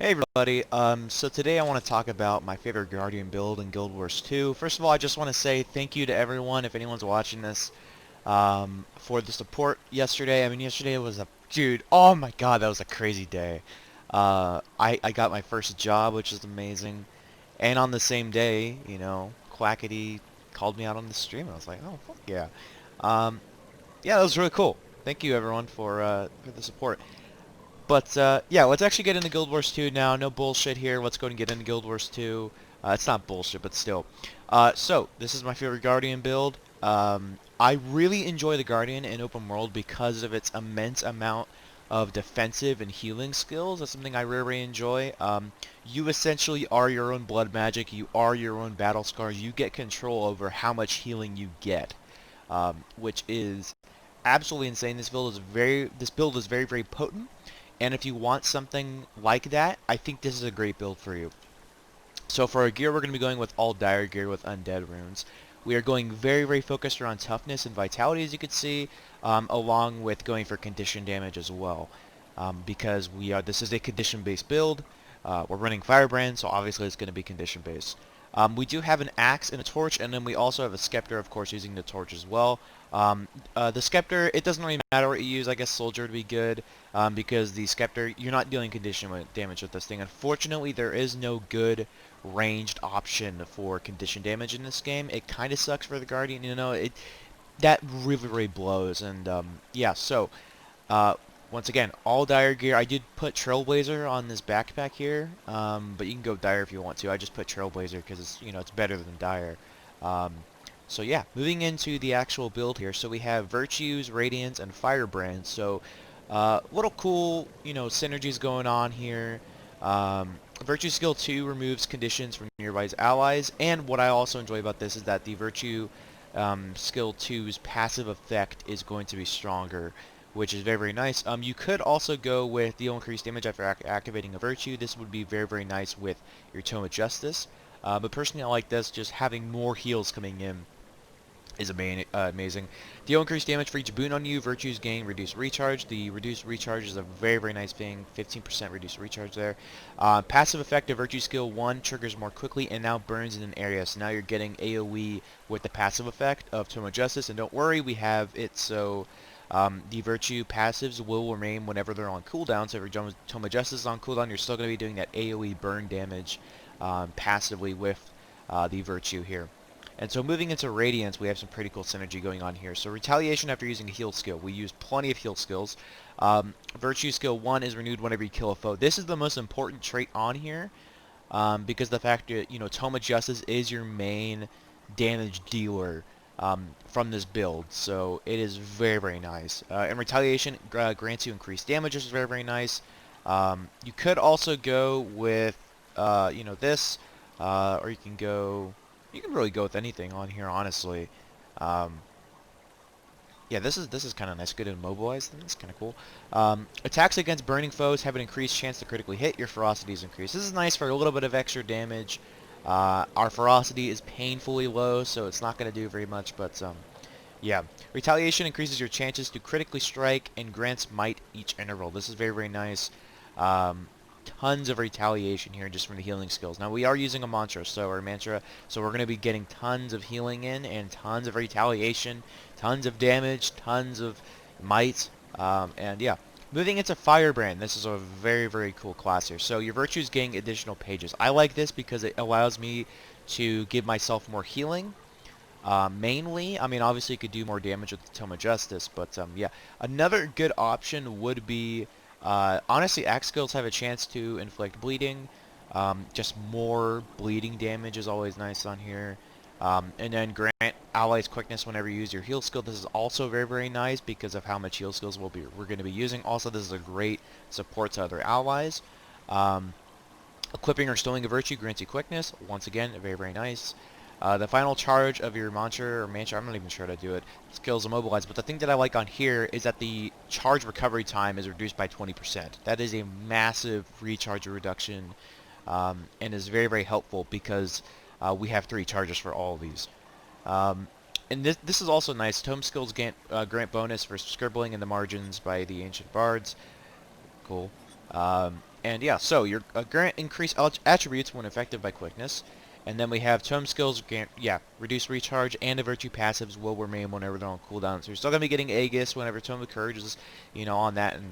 Hey everybody, so today I want to talk about my favorite Guardian build in Guild Wars 2. First of all, I just want to say thank you to everyone, if anyone's watching this, for the support yesterday. I mean, yesterday was dude, oh my god, that was a crazy day. I got my first job, which is amazing, and on the same day, Quackity called me out on the stream. I was like, oh, fuck yeah. Um, yeah, that was really cool. Thank you everyone for the support. But yeah, let's actually get into Guild Wars 2 now. No bullshit here. Let's go and get into Guild Wars 2. It's not bullshit, but still. So this is my favorite Guardian build. I really enjoy the Guardian in open world because of its immense amount of defensive and healing skills. That's something I really enjoy. You essentially are your own blood magic. You are your own battle scars. You get control over how much healing you get, which is absolutely insane. This build is very, very potent. And if you want something like that, I think this is a great build for you. So for our gear, we're going to be going with all dire gear with undead runes. We are going very, very focused around toughness and vitality, as you can see, along with going for condition damage as well. Because this is a condition-based build. We're running Firebrand, so obviously it's going to be condition-based. We do have an axe and a torch, and then we also have a scepter, of course, using the torch as well. The scepter, it doesn't really matter what you use. I guess soldier would be good, because the scepter, you're not dealing condition damage with this thing. Unfortunately, there is no good ranged option for condition damage in this game. It kind of sucks for the Guardian, that really, really blows. And yeah, so uh, once again, all dire gear. I did put Trailblazer on this backpack here, but you can go dire if you want to. I just put Trailblazer because it's better than dire. Um, so yeah, moving into the actual build here. So we have Virtues, Radiance, and Firebrand. So little cool, synergies going on here. Virtue Skill 2 removes conditions from nearby allies, and what I also enjoy about this is that the Virtue Skill 2's passive effect is going to be stronger, which is very, very nice. You could also go with deal increased damage after activating a Virtue. This would be very, very nice with your Tome of Justice. But personally, I like this, just having more heals coming in is amazing. Deal increased damage for each boon on you. Virtues gain reduced recharge. The reduced recharge is a very, very nice thing. 15% reduced recharge there. Passive effect of Virtue Skill 1 triggers more quickly and now burns in an area. So now you're getting AoE with the passive effect of Tome of Justice. And don't worry, we have it so the Virtue passives will remain whenever they're on cooldown. So if your Tome of Justice is on cooldown, you're still going to be doing that AoE burn damage passively with the Virtue here. And so moving into Radiance, we have some pretty cool synergy going on here. So Retaliation after using a heal skill. We use plenty of heal skills. Virtue Skill 1 is renewed whenever you kill a foe. This is the most important trait on here, because the fact that, Tome of Justice is your main damage dealer from this build. So it is very, very nice. And Retaliation grants you increased damage, which is very, very nice. You could also go with, this, or you can go... You can really go with anything on here, honestly. Um, yeah, this is kind of nice. Good to immobilize them. It's kind of cool. Attacks against burning foes have an increased chance to critically hit. Your ferocity is increased. This is nice for a little bit of extra damage. Our ferocity is painfully low, so it's not going to do very much, but yeah. Retaliation increases your chances to critically strike and grants might each interval. This is very, very nice. Tons of retaliation here just from the healing skills. Now we are using a mantra, so we're going to be getting tons of healing in and tons of retaliation, tons of damage, tons of might, and yeah. Moving into Firebrand, this is a very, very cool class here. So your virtues gain additional pages. I like this because it allows me to give myself more healing. Mainly, I mean, obviously you could do more damage with the Tome of Justice, but yeah. Another good option would be, honestly, axe skills have a chance to inflict bleeding. Just more bleeding damage is always nice on here. And then grant allies quickness whenever you use your heal skill. This is also very, very nice because of how much heal skills we're going to be using. Also, this is a great support to other allies. Equipping or stoling a virtue grants you quickness. Once again, very, very nice. The final charge of your mantra, I'm not even sure how to do it, skills immobilize, but the thing that I like on here is that the charge recovery time is reduced by 20%. That is a massive recharge reduction, and is very, very helpful because we have 3 charges for all of these. And this is also nice. Tome skills grant bonus for scribbling in the margins by the ancient bards. Cool. And yeah, so your grant increase attributes when affected by quickness. And then we have tome skills, reduce recharge, and the virtue passives will remain whenever they're on cooldown. So you're still going to be getting Aegis whenever Tome of Courage is, on that, and,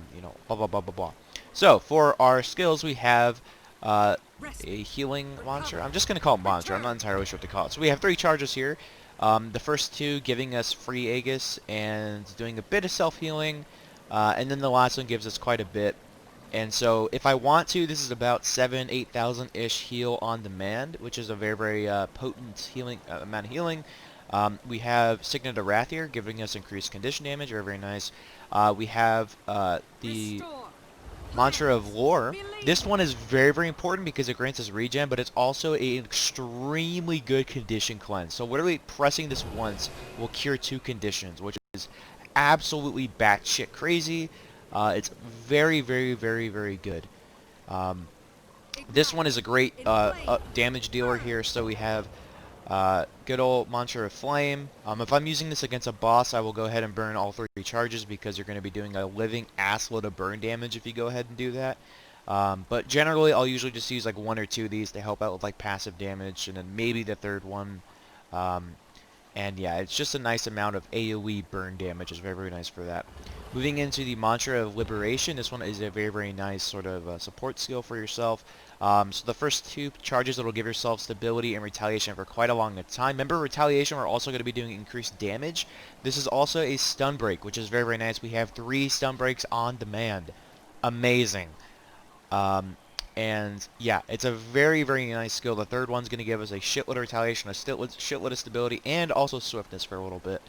blah, blah, blah, blah, blah. So, for our skills, we have a healing mantra. I'm just going to call it mantra. I'm not entirely sure what to call it. So we have 3 charges here. The first 2 giving us free Aegis and doing a bit of self-healing. And then the last one gives us quite a bit. And so if I want to, this is about 8,000-ish heal on demand, which is a very, very potent healing amount of healing. We have Signet of Wrath here, giving us increased condition damage, very, very nice. We have the Mantra of Lore. This one is very, very important because it grants us regen, but it's also an extremely good condition cleanse. So literally pressing this once will cure 2 conditions, which is absolutely batshit crazy. It's very, very, very, very good. This one is a great damage dealer here. So we have good old Mantra of Flame. If I'm using this against a boss, I will go ahead and burn all 3 charges because you're going to be doing a living assload of burn damage if you go ahead and do that. But generally, I'll usually just use like 1 or 2 of these to help out with like passive damage, and then maybe the 3rd one. And yeah, it's just a nice amount of AoE burn damage. It's very, very nice for that. Moving into the Mantra of Liberation, this one is a very, very nice sort of support skill for yourself. So the first 2 charges, it'll give yourself stability and retaliation for quite a long time. Remember, retaliation, we're also going to be doing increased damage. This is also a stun break, which is very, very nice. We have 3 stun breaks on demand. Amazing. And yeah, it's a very, very nice skill. The 3rd one's going to give us a shitload of retaliation, a shitload of stability, and also swiftness for a little bit.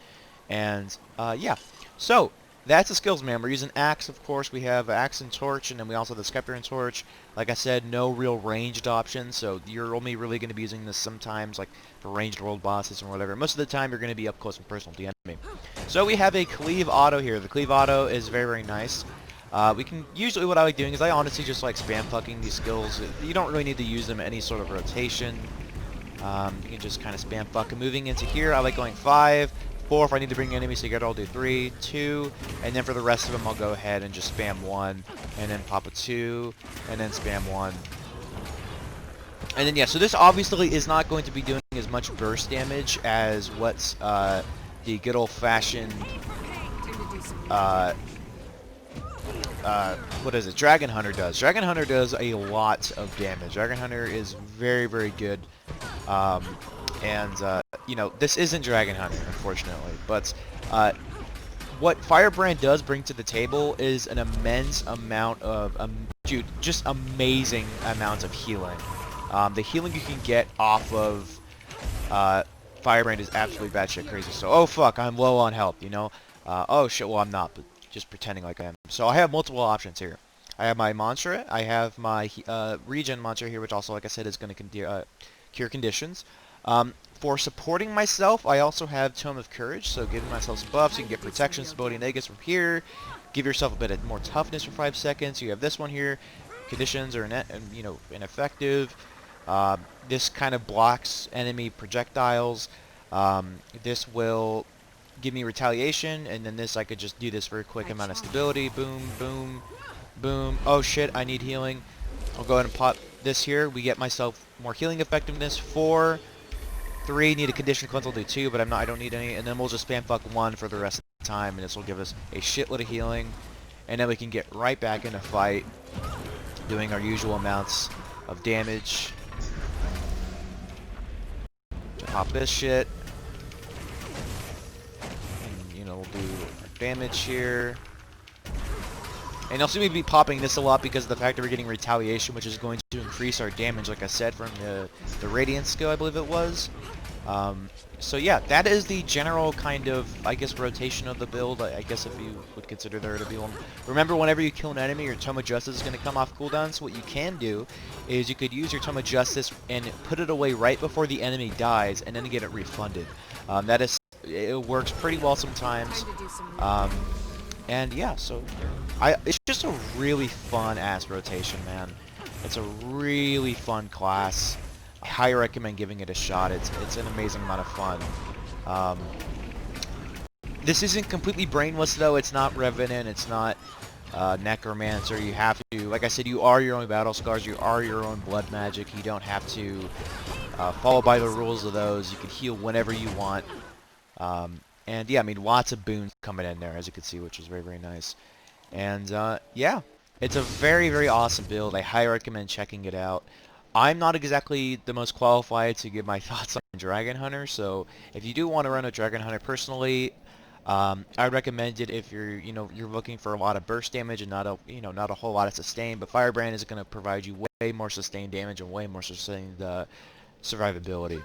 And yeah, so that's the skills, man. We're using Axe, of course. We have Axe and Torch, and then we also have the Scepter and Torch. Like I said, no real ranged options, so you're only really going to be using this sometimes, like for ranged world bosses or whatever. Most of the time, you're going to be up close and personal to the enemy. So we have a Cleave Auto here. The Cleave Auto is very, very nice. We can usually, what I like doing is I honestly just like spam fucking these skills. You don't really need to use them in any sort of rotation. You can just kind of spam fuck. And moving into here, I like going 5, 4 if I need to bring enemies together. I'll do 3, 2, and then for the rest of them, I'll go ahead and just spam 1, and then pop a 2, and then spam 1. And then yeah, so this obviously is not going to be doing as much burst damage as what's the good old-fashioned what is it? Dragon Hunter does. Dragon Hunter does a lot of damage. Dragon Hunter is very, very good. You know, this isn't Dragon Hunter, unfortunately. But what Firebrand does bring to the table is an immense amount of, dude, just amazing amounts of healing. The healing you can get off of Firebrand is absolutely batshit crazy. So, oh fuck, I'm low on health, you know? Oh shit, well I'm not, but just pretending like I am. So I have multiple options here. I have my mantra, I have my regen mantra here, which also, like I said, is going to cure conditions. For supporting myself, I also have Tome of Courage, so giving myself some buffs. You can get protection, stability, and Aegis from here. Give yourself a bit of more toughness for 5 seconds. You have this one here. Conditions are ineffective. This kind of blocks enemy projectiles. This will give me retaliation, and then this I could just do this for a quick amount of stability. Boom, boom, boom. Oh shit, I need healing. I'll go ahead and pop this here. We get myself more healing effectiveness. 4, 3, need a condition cleanse. I'll do 2, but I don't need any. And then we'll just spam fuck 1 for the rest of the time, and this will give us a shitload of healing. And then we can get right back in a fight, doing our usual amounts of damage. Pop this shit. We'll do damage here. And you'll see me be popping this a lot because of the fact that we're getting retaliation, which is going to increase our damage, like I said, from the Radiant skill, I believe it was. So yeah, that is the general kind of, I guess, rotation of the build, I guess, if you would consider there to be one. Remember, whenever you kill an enemy, your Tome of Justice is going to come off cooldown, so what you can do is you could use your Tome of Justice and put it away right before the enemy dies, and then get it refunded. It works pretty well sometimes. And yeah, so it's just a really fun-ass rotation, man. It's a really fun class. I highly recommend giving it a shot. It's an amazing amount of fun. This isn't completely brainless, though. It's not Revenant. It's not necromancer. You have to, like I said, you are your own battle scars. You are your own blood magic. You don't have to follow by the rules of those. You can heal whenever you want. And yeah, I mean, lots of boons coming in there, as you can see, which is very, very nice. And yeah, it's a very, very awesome build. I highly recommend checking it out. I'm not exactly the most qualified to give my thoughts on Dragon Hunter, so if you do want to run a Dragon Hunter personally, I'd recommend it if you're looking for a lot of burst damage and not a whole lot of sustain. But Firebrand is going to provide you way more sustained damage and way more sustained survivability,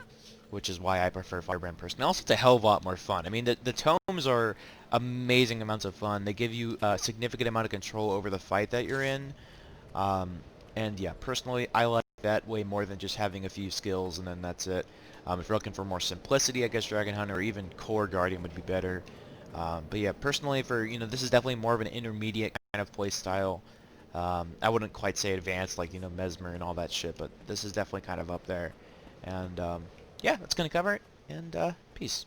which is why I prefer Firebrand personally. Also, it's a hell of a lot more fun. I mean, the tomes are amazing amounts of fun. They give you a significant amount of control over the fight that you're in. Um, and yeah, personally, I like that way more than just having a few skills and then that's it. If you're looking for more simplicity, I guess Dragon Hunter or even Core Guardian would be better. But yeah, personally, this is definitely more of an intermediate kind of play style. I wouldn't quite say advanced like, Mesmer and all that shit, but this is definitely kind of up there. And yeah, that's going to cover it, and peace.